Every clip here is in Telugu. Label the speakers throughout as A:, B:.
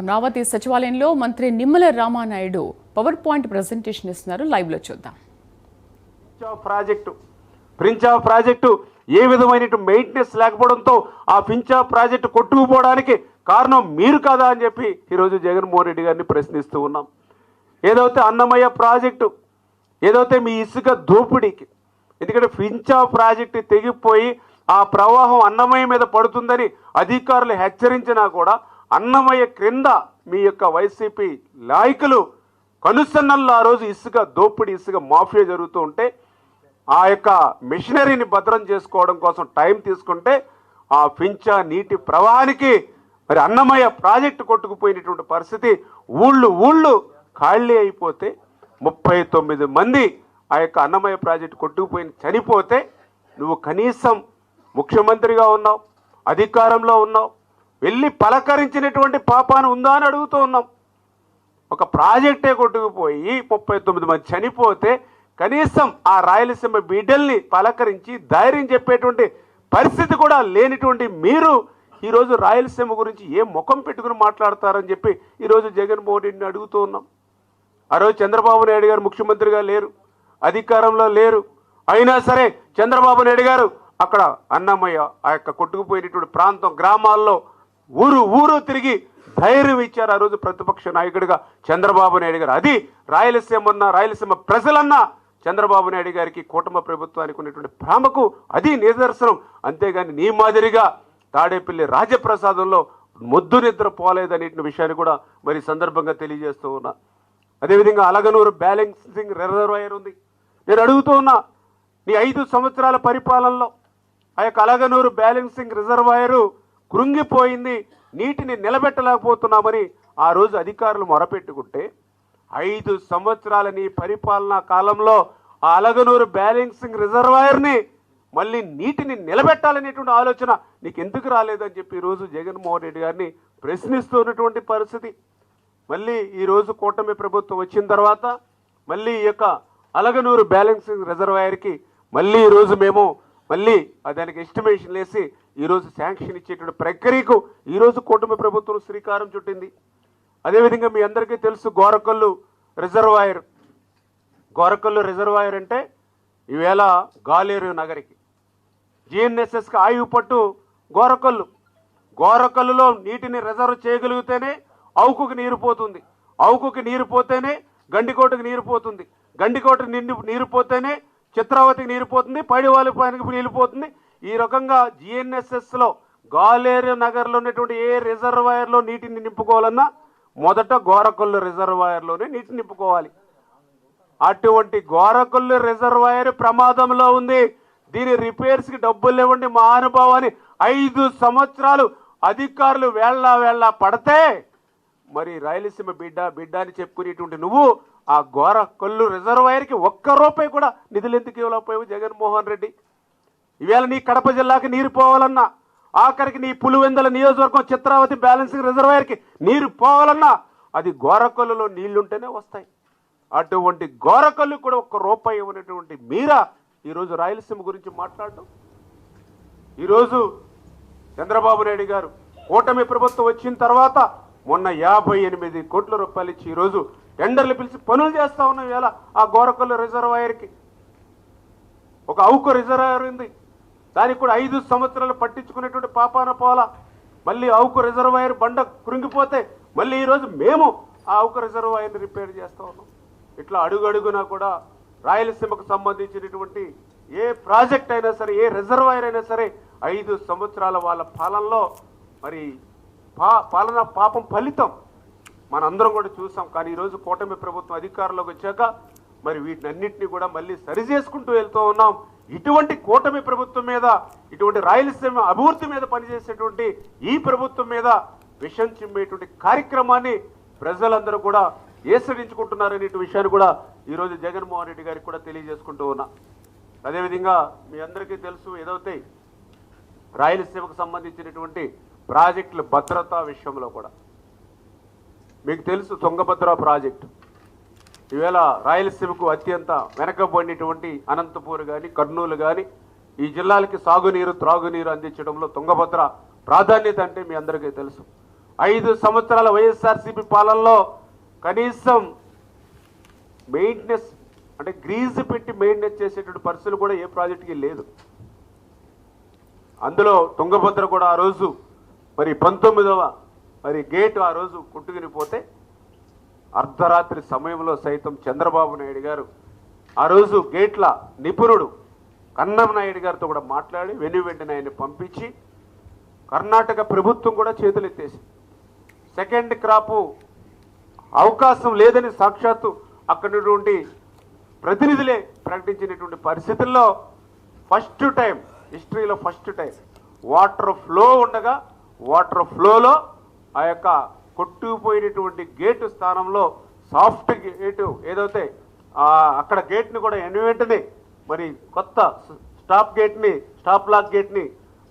A: అమరావతి సచివాలయంలో మంత్రి Nimmala Ramanaidu power point presentation ఇస్తున్నారు. లైవ్ లో చూద్దాం.
B: ప్రిన్సా ప్రాజెక్టు ఏ విధమైన మెయింటెనెన్స్ లేకపోవడంతో ఆ ఫించా ప్రాజెక్టు కొట్టుకుపోవడానికి కారణం మీరు కదా అని చెప్పి ఈరోజు జగన్మోహన్ రెడ్డి గారిని ప్రశ్నిస్తూ ఉన్నాం. ఏదైతే అన్నమయ్య ప్రాజెక్టు ఏదైతే మీ ఇసుక దోపిడీకి, ఎందుకంటే ఫించా ప్రాజెక్టు తెగిపోయి ఆ ప్రవాహం అన్నమయ్య మీద పడుతుందని అధికారులు హెచ్చరించినా కూడా అన్నమయ్య క్రింద మీ యొక్క వైసీపీ నాయకులు కనుసన్నల్లో ఆ రోజు ఇసుక దోపిడీ, ఇసుక మాఫియా జరుగుతూ ఉంటే ఆ యొక్క మిషనరీని భద్రం చేసుకోవడం కోసం టైం తీసుకుంటే ఆ ఫించా నీటి ప్రవాహానికి మరి అన్నమయ్య ప్రాజెక్టు కొట్టుకుపోయినటువంటి పరిస్థితి, ఊళ్ళు ఖాళీ అయిపోతే 39 మంది ఆ యొక్క అన్నమయ్య ప్రాజెక్టు కొట్టుకుపోయి చనిపోతే నువ్వు కనీసం ముఖ్యమంత్రిగా ఉన్నావు, అధికారంలో ఉన్నావు, వెళ్ళి పలకరించినటువంటి పాపాన ఉందా అని అడుగుతూ ఉన్నాం. ఒక ప్రాజెక్టే కొట్టుకుపోయి 39 మంది చనిపోతే కనీసం ఆ రాయలసీమ బిడ్డల్ని పలకరించి ధైర్యం చెప్పేటువంటి పరిస్థితి కూడా లేనిటువంటి మీరు ఈరోజు రాయలసీమ గురించి ఏ ముఖం పెట్టుకుని మాట్లాడతారని చెప్పి ఈరోజు జగన్మోహన్ రెడ్డిని అడుగుతూ ఉన్నాం. ఆ రోజు చంద్రబాబు నాయుడు గారు ముఖ్యమంత్రిగా లేరు, అధికారంలో లేరు, అయినా సరే చంద్రబాబు నాయుడు గారు అక్కడ అన్నమయ్య ఆ యొక్క కొట్టుకుపోయినటువంటి ప్రాంతం గ్రామాల్లో ఊరు తిరిగి ధైర్యం ఇచ్చారు ఆ రోజు ప్రతిపక్ష నాయకుడిగా చంద్రబాబు నాయుడు గారు. అది రాయలసీమ ప్రజలన్నా చంద్రబాబు నాయుడు గారికి కూటమి ప్రభుత్వానికి ఉన్నటువంటి ప్రేమకు అది నిదర్శనం. అంతేగాని నీ మాదిరిగా తాడేపల్లి రాజప్రసాదంలో మొద్దు నిద్ర పోలేదనే విషయాన్ని కూడా మరి సందర్భంగా తెలియజేస్తూ ఉన్నా. అదేవిధంగా అలగనూరు బ్యాలెన్సింగ్ రిజర్వాయర్ ఉంది. నేను అడుగుతూ ఉన్నా, నీ 5 సంవత్సరాల పరిపాలనలో ఆ యొక్క అలగనూరు బ్యాలెన్సింగ్ రిజర్వాయరు కృంగిపోయింది, నీటిని నిలబెట్టలేకపోతున్నామని ఆ రోజు అధికారులు మొరపెట్టుకుంటే 5 సంవత్సరాల నీ పరిపాలనా కాలంలో ఆ అలగనూరు బ్యాలెన్సింగ్ రిజర్వాయర్ని మళ్ళీ నీటిని నిలబెట్టాలనేటువంటి ఆలోచన నీకు ఎందుకు రాలేదని చెప్పి ఈరోజు జగన్మోహన్ రెడ్డి గారిని ప్రశ్నిస్తున్నటువంటి పరిస్థితి. మళ్ళీ ఈరోజు కూటమి ప్రభుత్వం వచ్చిన తర్వాత మళ్ళీ ఈ యొక్క అలగనూరు బ్యాలెన్సింగ్ రిజర్వాయర్కి మళ్ళీ ఈరోజు మేము మళ్ళీ దానికి ఎస్టిమేషన్ వేసి ఈరోజు శాంక్షన్ ఇచ్చేటువంటి ప్రక్రియకు ఈరోజు కూటమి ప్రభుత్వం శ్రీకారం చుట్టింది. అదేవిధంగా మీ అందరికీ తెలుసు గోరకల్లు రిజర్వాయర్ అంటే ఈవేళ గాలేరు నగరికి జిఎన్ఎస్ఎస్కి ఆయువు పట్టు గోరకల్లులో నీటిని రిజర్వ్ చేయగలిగితేనే అవుకుకి నీరు పోతుంది, అవుకుకి నీరు పోతేనే గండికోటకి నీరు పోతుంది, గండికోట నీరు పోతేనే చిత్రావతికి నీరు పోతుంది, పైడివాలిపానికి నీళ్ళు పోతుంది. ఈ రకంగా జిఎన్ఎస్ఎస్లో గాలేరు నగర్లో ఉన్నటువంటి ఏ రిజర్వాయర్లో నీటిని నింపుకోవాలన్నా మొదట గోరకల్లు రిజర్వాయర్లోనే నీటిని నింపుకోవాలి. అటువంటి గోరకల్లు రిజర్వాయర్ ప్రమాదంలో ఉంది. దీని రిపేర్స్కి డబ్బులు ఇవ్వండి మహానుభావాన్ని 5 సంవత్సరాలు అధికారులు వేళ్ళ పడితే మరి రాయలసీమ బిడ్డ అని చెప్పుకునేటువంటి నువ్వు ఆ గోరకల్లు రిజర్వాయర్కి 1 రూపాయి కూడా నిధులు ఎందుకు ఇవ్వలేకపోయావు జగన్మోహన్ రెడ్డి? ఈవేళ నీ కడప జిల్లాకి నీరు పోవాలన్నా, ఆఖరికి నీ పులివెందుల నియోజకవర్గం చిత్రావతి బ్యాలెన్సింగ్ రిజర్వాయర్కి నీరు పోవాలన్నా అది గోరకల్లులో నీళ్లుంటేనే వస్తాయి. అటువంటి గోరకల్లు కూడా 1 రూపాయి ఇవ్వనటువంటి మీరా ఈరోజు రాయలసీమ గురించి మాట్లాడడం. ఈరోజు చంద్రబాబు నాయుడు గారు కూటమి ప్రభుత్వం వచ్చిన తర్వాత మొన్న 58 కోట్ల రూపాయలు ఇచ్చి ఈరోజు టెండర్లు పిలిచి పనులు చేస్తా ఉన్నాం. ఇవాళ ఆ గోరకల్లు రిజర్వాయర్కి ఒక అవుకు రిజర్వాయర్ ఉంది, దానికి కూడా 5 సంవత్సరాలు పట్టించుకునేటువంటి పాపాన పోల. మళ్ళీ అవుకు రిజర్వాయర్ బండ కృంగిపోతే మళ్ళీ ఈరోజు మేము ఆ అవుకు రిజర్వాయర్ని రిపేర్ చేస్తూ ఉన్నాం. ఇట్లా అడుగడుగునా కూడా రాయలసీమకు సంబంధించినటువంటి ఏ ప్రాజెక్ట్ అయినా సరే, ఏ రిజర్వాయర్ అయినా సరే 5 సంవత్సరాల వాళ్ళ పాలనలో మరి పాలన పాపం ఫలితం మనందరం కూడా చూసాం. కానీ ఈరోజు కూటమి ప్రభుత్వం అధికారంలోకి వచ్చాక మరి వీటినన్నింటినీ కూడా మళ్ళీ సరిచేసుకుంటూ వెళ్తూ ఉన్నాం. ఇటువంటి కూటమి ప్రభుత్వం మీద, ఇటువంటి రాయలసీమ అభివృద్ధి మీద పనిచేసేటువంటి ఈ ప్రభుత్వం మీద విషం చిమ్మేటువంటి కార్యక్రమాన్ని ప్రజలందరూ కూడా ఏసడించుకుంటున్నారనే విషయాన్ని కూడా ఈరోజు జగన్మోహన్ రెడ్డి గారికి కూడా తెలియజేసుకుంటూ ఉన్నా. అదేవిధంగా మీ అందరికీ తెలుసు, ఏదైతే రాయలసీమకు సంబంధించినటువంటి ప్రాజెక్టుల భద్రత విషయంలో కూడా మీకు తెలుసు, తుంగభద్ర ప్రాజెక్టు ఈవేళ రాయలసీమకు అత్యంత వెనకబడినటువంటి అనంతపూర్ కానీ కర్నూలు కానీ ఈ జిల్లాలకి సాగునీరు త్రాగునీరు అందించడంలో తుంగభద్ర ప్రాధాన్యత అంటే మీ అందరికీ తెలుసు. 5 సంవత్సరాల వైఎస్ఆర్సీపీ పాలనలో కనీసం మెయింటెనెన్స్ అంటే గ్రీజ్ పెట్టి మెయింటెనెన్స్ చేసేటువంటి పరిస్థితులు కూడా ఏ ప్రాజెక్టుకి లేదు. అందులో తుంగభద్ర కూడా ఆ రోజు మరి 19వ మరి గేటు ఆ రోజు కొట్టుకునిపోతే అర్ధరాత్రి సమయంలో సైతం చంద్రబాబు నాయుడు గారు ఆ రోజు గేట్ల నిపుణుడు కన్నం నాయుడు గారితో కూడా మాట్లాడి వెంటనే ఆయన్ని పంపించి కర్ణాటక ప్రభుత్వం కూడా చేతులెత్తేసి సెకండ్ క్రాపు అవకాశం లేదని సాక్షాత్తు అక్కడి ప్రతినిధులే ప్రకటించినటువంటి పరిస్థితుల్లో ఫస్ట్ టైం హిస్టరీలో ఫస్ట్ టైం వాటర్ ఫ్లో ఉండగా వాటర్ ఫ్లోలో ఆ యొక్క కొట్టుకుపోయినటువంటి గేటు స్థానంలో సాఫ్ట్ గేటు ఏదైతే అక్కడ గేట్ని కూడా వెంటనే మరి కొత్త స్టాప్ లాక్ గేట్ని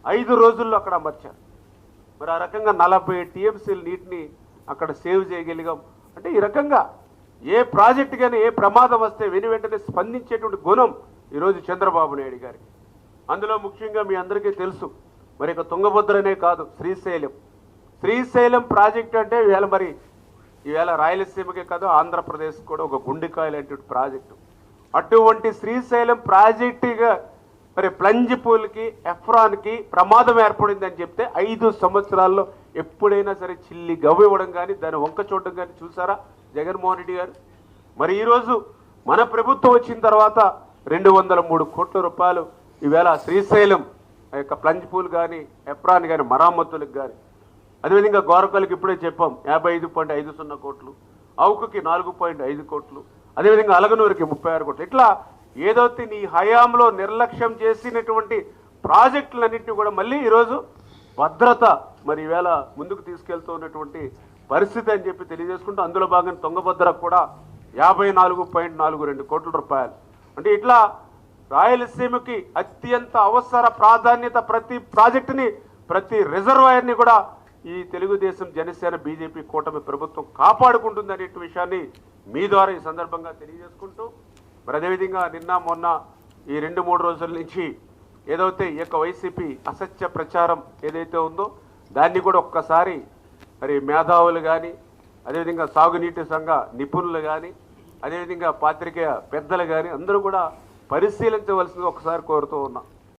B: 5 రోజుల్లో అక్కడ అమర్చారు. మరి ఆ రకంగా 40 టీఎంసీల నీటిని అక్కడ సేవ్ చేయగలిగాం. అంటే ఈ రకంగా ఏ ప్రాజెక్టు కానీ ఏ ప్రమాదం వస్తే వెంటనే స్పందించేటువంటి గుణం ఈరోజు చంద్రబాబు నాయుడు గారికి. అందులో ముఖ్యంగా మీ అందరికీ తెలుసు మరి ఇక తుంగభద్రనే కాదు శ్రీశైలం ప్రాజెక్టు అంటే ఈవేళ రాయలసీమకే కాదు ఆంధ్రప్రదేశ్ కూడా ఒక గుండెకాయ లాంటి ప్రాజెక్టు. అటువంటి శ్రీశైలం ప్రాజెక్టుగా మరి ప్లంజ్ పూల్కి ఎఫ్రాన్కి ప్రమాదం ఏర్పడిందని చెప్తే 5 సంవత్సరాల్లో ఎప్పుడైనా సరే చిల్లి గవ్వ ఇవ్వడం కానీ దాన్ని వంక చూడడం కానీ చూసారా జగన్మోహన్ రెడ్డి గారు? మరి ఈరోజు మన ప్రభుత్వం వచ్చిన తర్వాత 203 కోట్ల రూపాయలు ఈవేళ శ్రీశైలం యొక్క ప్లంజ్ పూల్ కానీ ఎఫ్రాన్ కానీ మరామతులకు కానీ, అదేవిధంగా గోరకల్కి ఇప్పుడే చెప్పాం 55.50 కోట్లు, అవుకుకి 4.5 కోట్లు, అదేవిధంగా అలగనూరుకి 36 కోట్లు. ఇట్లా ఏదైతే నీ హయాంలో నిర్లక్ష్యం చేసినటువంటి ప్రాజెక్టులన్నింటినీ కూడా మళ్ళీ ఈరోజు భద్రత మరి ఈవేళ ముందుకు తీసుకెళ్తూ ఉన్నటువంటి పరిస్థితి అని చెప్పి తెలియజేసుకుంటూ అందులో భాగంగా తుంగభద్ర కూడా 54.42 కోట్ల రూపాయలు. అంటే ఇట్లా రాయలసీమకి అత్యంత అవసర ప్రాధాన్యత ప్రతి ప్రాజెక్టుని ప్రతి రిజర్వాయర్ని కూడా ఈ తెలుగుదేశం జనసేన బీజేపీ కూటమి ప్రభుత్వం కాపాడుకుంటుందనే విషయాన్ని మీ ద్వారా ఈ సందర్భంగా తెలియజేసుకుంటూ మరి అదేవిధంగా నిన్న మొన్న ఈ 2-3 రోజుల నుంచి ఏదైతే ఈ యొక్క వైసీపీ అసత్య ప్రచారం ఏదైతే ఉందో దాన్ని కూడా ఒక్కసారి మరి మేధావులు కానీ అదేవిధంగా సాగునీటి సంఘ నిపుణులు కానీ అదేవిధంగా పాత్రికేయ పెద్దలు కానీ అందరూ కూడా పరిశీలించవలసింది ఒకసారి కోరుతూ ఉన్నాం.